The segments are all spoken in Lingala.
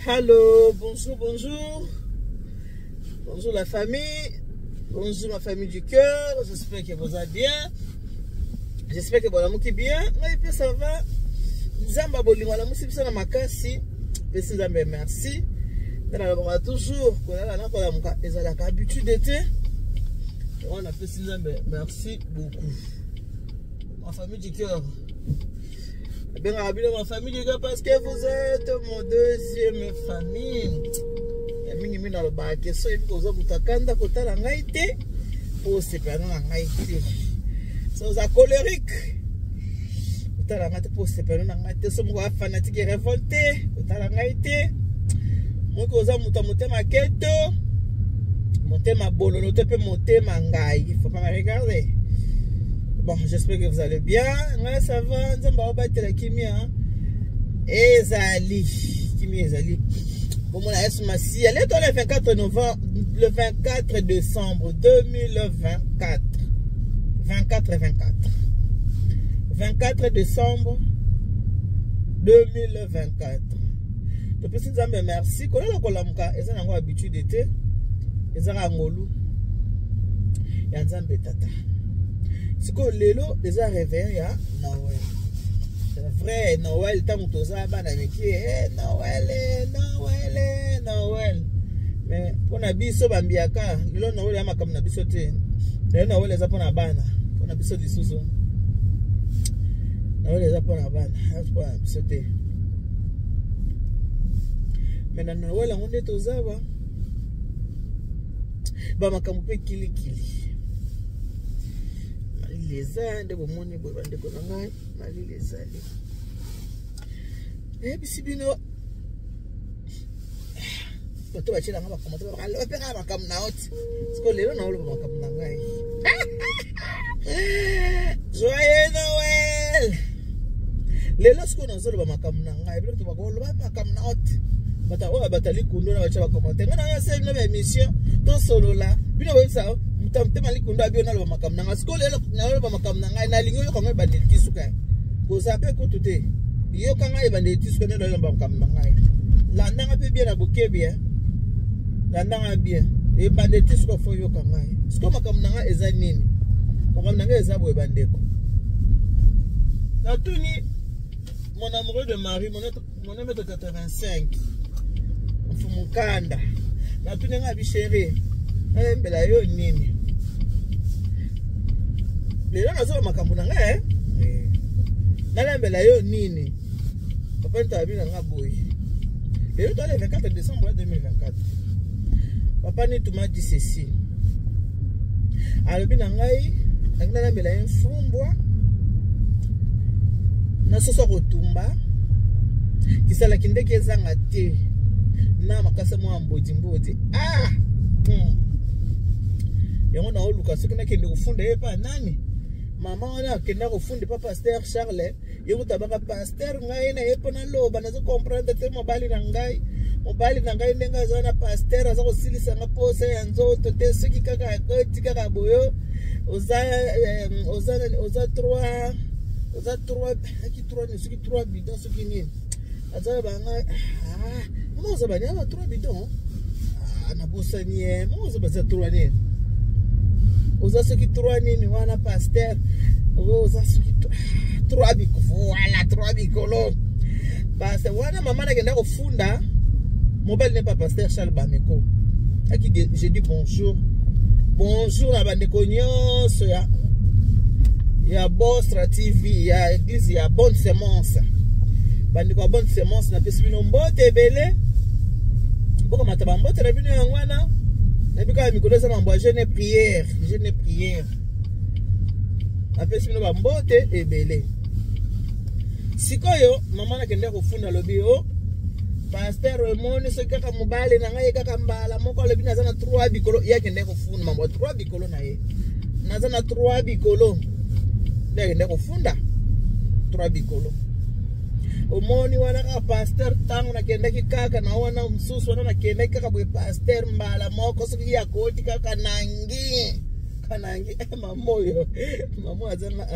Allô, bonjour, bonjour. Bonjour la famille. Bonjour ma famille du cœur. J'espère que vous allez bien. J'espère que vous allez bien. Et puis ça va. Nzamba bolingo la musi bisa na makasi. Pesi nzambe merci. Nana ba toujours ko la na ko la muka ezala ka habitude d'été. On a pesi nzambe merci beaucoup. Ma famille du cœur. Bien rabino ma famille du cœur parce que vous êtes mon deuxième famille. Ya mingi mina lo ba keso ebi ko zo mutakanda ko tala ngai te. Po se pano na ngai te. So za colérique. Tala ngate po se pano na ngai te so mo fanatique révolté. Tala ngai te. Mo ko za mutama keto. Motema bololo te pe motema ngai. Il faut pas me regarder. Bon, j'espère que vous allez bien. Ouais, ça va. Nzamba va battre la kimia. Ezali. Kimia ezali. Bon, mon aïe, massi. Elle est le 24 novembre, le 24 décembre 2024. 24 décembre 2024. Depuis si Nzamba merci. Quand on a kolamuka, ils ont habitude d'été. Ils ont angolu. Et Nzamba tata. C'est que lelo déjà réveillé ya Noël. C'est vrai Noël tant que ça ba na miki Noël. Mais pour na biso bambiaka lelo Noël ya makam na biso te. Lelo Noël eza pona bana. Pona biso lisusu. Noël eza pona bana. Pas biso te. Mais na Noël on est tozaba. Ba makam pe kili. Les andes bon moni bo bande ko ngai mali les ali et puis si bino bato ba chela ngaba komata ba lo pera ba kam na ot sko lelo na lo ba kam na ngai joyeux Noël lelo sko na zolo ba makam na ngai bino to ba ko lo ba kam na ot bata o batali kundo na ba cha ba komata ngana ya se na ba émission to solo la bino ba sa mutamte malikundo abio na lo makam na ngasko lelo na lo makam na ngai na lingo yo kanga bandeli tisuka ko zape ko tute yo kanga bandeli tisuka na lo makam na ngai la ndanga pe bien na boke bien la ndanga bien e bandeli tisuka fo yo kanga sko makam na ngai eza nini makam na ngai eza bo bandeko na tuni mon amoureux de Marie mon aimé de 85 mfumukanda na tuni ngabi chérie mbela yo nini lelo nazo makambo na ngai na mbela yo nini papa ntabi na ngaboyi lelo to le 24 décembre 2024 papa ni tuma dit ceci alobi na ngai akina mbela yo mfumbwa na soso kotumba kisala kindeke ezanga te na makasa mwa mbodi yango na oluka soki nakende kofunda ye pa nani mama wana akenda kofunda pa pasteur Charles yokutabaka pasteur ngai na ye mpona loba nazo comprendre te mobali na ngai ndenge aza na pasteur aza kosilisanga posa ya nzoto te soki kaka koti kaka boyo oza trois bidon soki nini aza banga mama oza banyama 3 bidon na bosani ye mama oza baza 3 nini oza soki 3 nini wana pasteur oza soki 3 biko voilà 3 bikolo parce wana maman nakenda kofunda mobile n'est pas pasteur Charles Bameko aki je dis bonjour na bandeko nyonso ya Bostra TV ya église ya bonne semence bandeko bonne semence na pesi bino mbote ebele boko mataba mbote na bino yango wana na bika mikolo za mambo jeune prière apesi bino ba mbote ebele sikoyo mama nakende kofunda lobi o pasteur Emoni so kaka mobale na ngai kaka mbala moko lobi naza na 3 bikolo yakende kofunda mambo 3 bikolo na ye naza na 3 bikolo yakende kofunda 3 bikolo omoni wana ka pasteur tango na kenda ki kaka na wana msusu wana na kenda kaka bwe pasteur mbala moko soki ya koti kaka nangi kanangi mamoyo mamo azana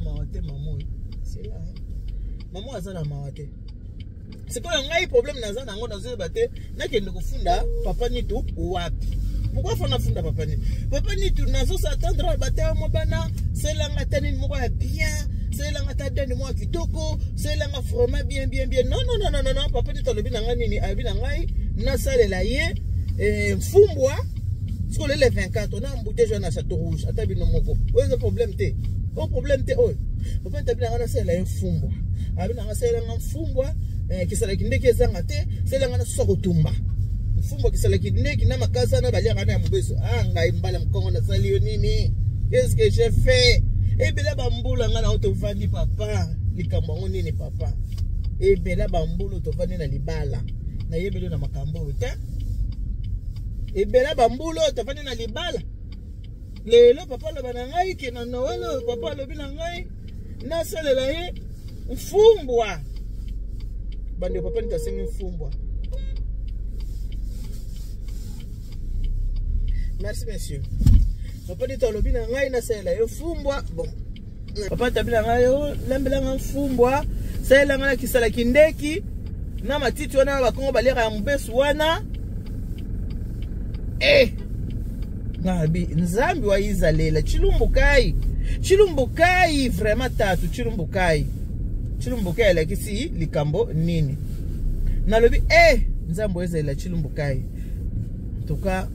mawate mamoyo c'est là mamo azana mawate c'est quoi ngai problème na zana ngo na zo bate na kende kufunda papa nitu wapi pourquoi fona funda papa nitu nazo s'attendre bate mo bana c'est là ngatani moko ya bien c'est là ngata de moi kitoko c'est là nga vraiment bien non papa nitu lobi na ngani ni abi na ngai na salela ye mfumbwa sur le 24 on a embouté jeune à Château Rouge ata bino moko oyo problème te oyo papa tabina ngana salela ye mfumbwa abi na nga salela nga mfumbwa kisala kindeki ezanga te salela ngana soko tumba mfumbwa kisala kindeki na makasa na balia ngana ya mubeso ngai mbala mkongo na sali yo nini qu'est-ce que j'ai fait ebela bambula ngana autovandi papa likambo ngo nini papa ebela bambula autovandi na libala na yebelo na makambo te ebela bambulo autovandi na libala lelo papa lo bana ngai ke na Noël papa lo bina ngai na salela ye mfumbwa bande papa nitasengi mfumbwa. Merci monsieur. Papa nitalobi na ngai na salela ye mfumbwa bon papa tabila ngai yo lembela nga mfumbwa salela nga kisala kindeki na matiti wana bakongo balera ya mbesu wana Nabi nzambi wa izalela chilumbukai vraiment tatu chilumbukai la kisi likambo nini nalobi nzambi wa izalela chilumbukai toka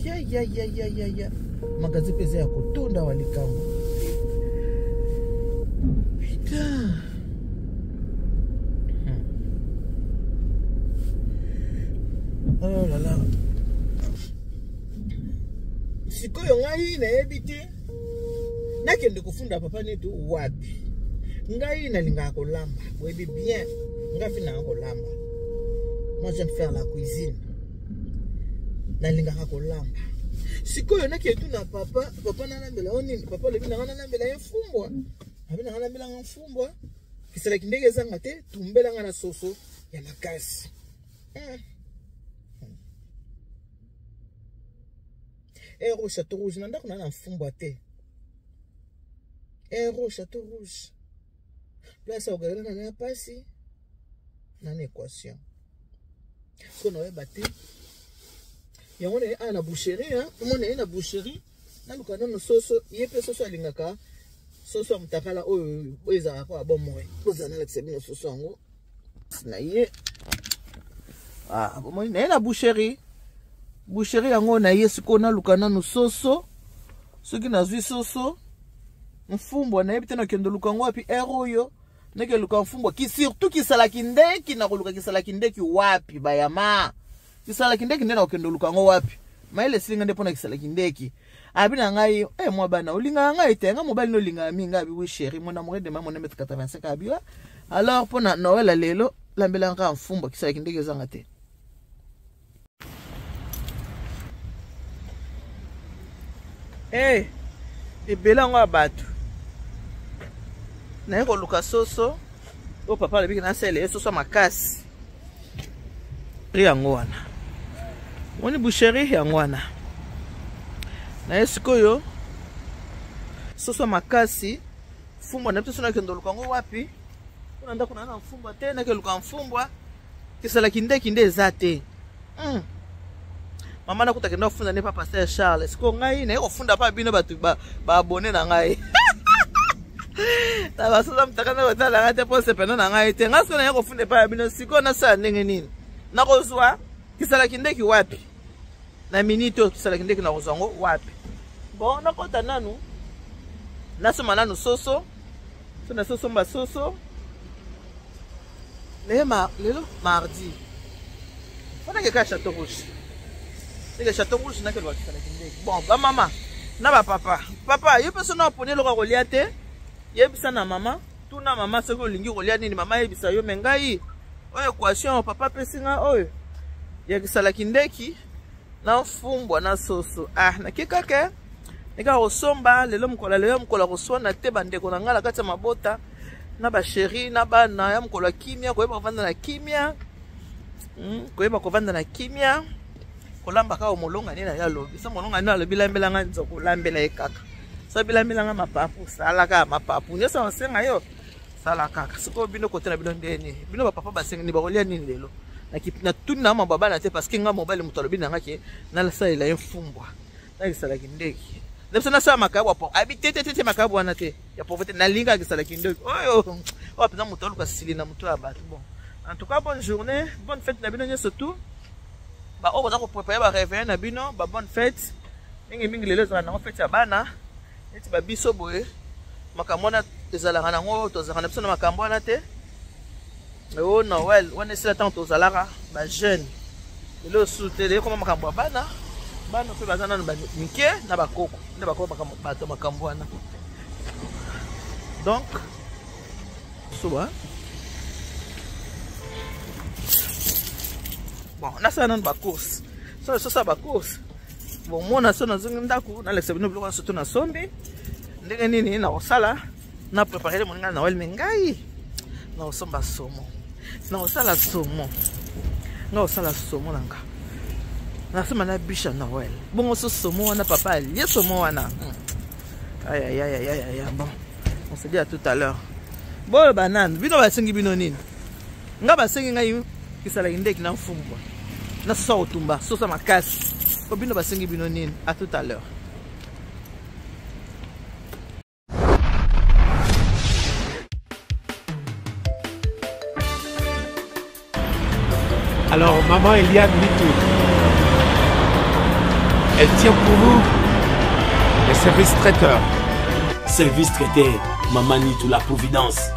ya magazi peze ya kutunda wa likambo putain oh là là sikoyo ngai na ebite nakende kufunda papa nitu wapi ngai nalinga kolamba webi bien ngafi na kolamba moi j'aime faire la cuisine nalinga kolamba sikoyo naketu na papa na nambela onini papa lebi na nambela yefumbwa abi na nambela mfumbwa kisala kindege zanga te tumbela nga na soso ya makasi Héros Château Rouge, nanda kuna na mfumbwa te. Héros Château Rouge. Place au galera na pasi na équation. Kono e baté. Yango ne na boucherie hein, mona na boucherie. Na lukana no soso, yepe soso alingaka. Soso mtakala oyo ezaka kwa bomoe. Kozana la tsebino soso ngo. Na ye. Bomoe na boucherie. Boucherie yango na yesu kona lukana no soso soki nazwi soso mfumbwa na yebite na kendo lukango wapi eroyo neke luka mfumbwa ki surtout kisala kindeki na koluka kisala kindeki wapi bayama kisala kindeki ndena kendo lukango wapi maile silinga ndipo na kisala kindeki abina ngai mwa bana ulinga ngai tenga mobali no linga minga abi wi chéri mona mo de mama 1m85 abiwa alors pona Noël lelo lambela nga mfumbwa kisala kindeki zanga te ebela ngo abatu na yeko luka soso o papa lebiki na sele soso makasi yango wana woni boucherie yango wana na esikoyo soso makasi fumbwa na pesa na kendo luka ngo wapi kuna nda kuna na mfumbwa te na ke luka mfumbwa kisala kinde ezate mama na kutakenda kufunda ne papa Pasteur Charles siko ngai na yofunda pa bino batu ba abonné na ngai na basoza mtakana batala ngate po sepena na ngai te ngaso na yofunda pa bino siko na sa ndenge nini na kozwa kisala kindeki wapi na minito kisala kindeki na kozango wapi bon na kota nanu na soma nanu soso so na soso mba soso lelo mardi fona ke ka Château Rouge. Le Château Rouge n'a que le bon, bah maman, na ba papa, il peut se na pone le reliate, yebisa na maman, tout na maman se ko lingi reliate ni maman yebisa yo mengai. Oyo équation papa pesinga oyo. Yebisa kindeki na mfumbwa na soso. Na kikake eka osomba lelo mkola koswa na te bandeko na ngala kati mabota na ba chéri na bana ya mokolo kimia koyeba kovanda na kimia koyeba kovanda na kimia kolamba ka omolonga ni na ya lobi sa molonga ni alobi lambelanga nzoko lambela ekaka sa bilambelanga mapapu salaka mapapu nyesa osenga yo sala kaka siko bino kote na bino ndeni bino ba papa basenga ni bakolia nini lelo na tuni na mababa na te parce que nga mobile muto alobi nanga ke na la sala ya mfumbwa na kisala kindeki Dem sana sa makabwa po. Abi tete makabwa na te. Ya pauvreté na linga ki sala kindo. Oh pesa muto luka sili na muto abatu bon. En tout cas bonne journée, bonne fête na bino surtout. Ba o baza ko préparer ba réveil na bino, ba bonne fête. Mingi lelo za na fête ya bana. Eti ba biso boye. Makambo na ezala na ngo to za na biso na makambo na te. Oh Noël, on est là tant to zalaka ba jeune. Lelo soutele comme makambo bana. Bano pe bazana na mike na bakoko nde bakoko bato makambo wana donc soba bon na sa nan bakos so sa bakos bon mona so na zongi ndako na leksa bino biloko surtout na sombi ndenge nini na osala na préparer mon nga na Noël mengai na osomba somo na osala somo nga osala somo nanga na sema na bisha Noël. Bon, ce somo na papa, il y a somo wana. Aïe. Bon, on se dit à tout à l'heure. Bon, banane, bino ba sengi bino nini. Nga ba sengi ngai kisala indeki na mfumbwa. Na so tumba, so sa makasi. Bo bino ba sengi bino nini. À tout à l'heure. Alors, maman Eliane Mitou, elle tient pour vous les services traiteurs. Service traiteur, maman Nitou, la providence.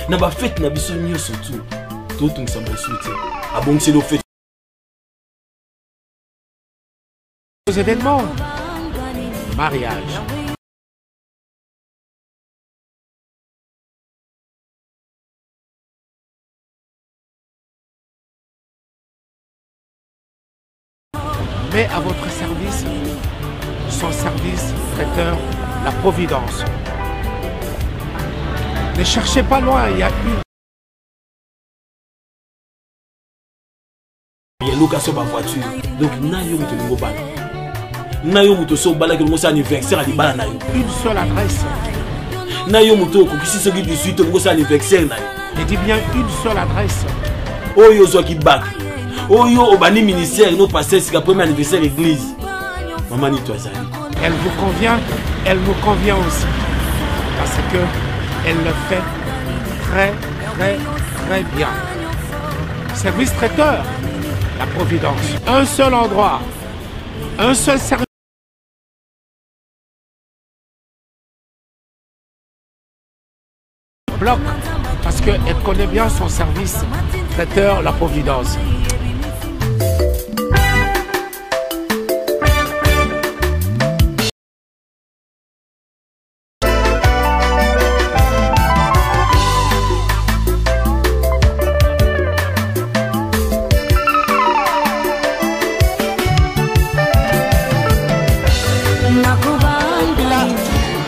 N'a pas fait na biso nyo surtout. Tout nous sommes souhaité. Ah bon, c'est le fait. Aux événements, mariage, mais à votre service, son service traiteur, la providence. Ne cherchez pas loin, il y a une. Il y a location de voiture. Donc, nayo muto ngo bala. Nayo muto so bala que ngo sa anniversaire ali bala nayo. Une seule adresse. Nayo muto ko kisi so 18 ngo sa anniversaire nayo. Je dis bien une seule adresse. Oyo zo ki bak. Oyo obani ministère no passer c'est premier anniversaire église. Maman Nitou azali. Elle vous convient aussi. Parce que elle le fait très bien. Service traiteur, la providence. Un seul endroit, un seul service. Bloc, parce qu'elle connaît bien son service traiteur, la providence.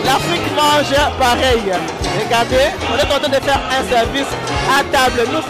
L'Afrique mange pareil. Regardez, on est en train de faire un service à table. Nous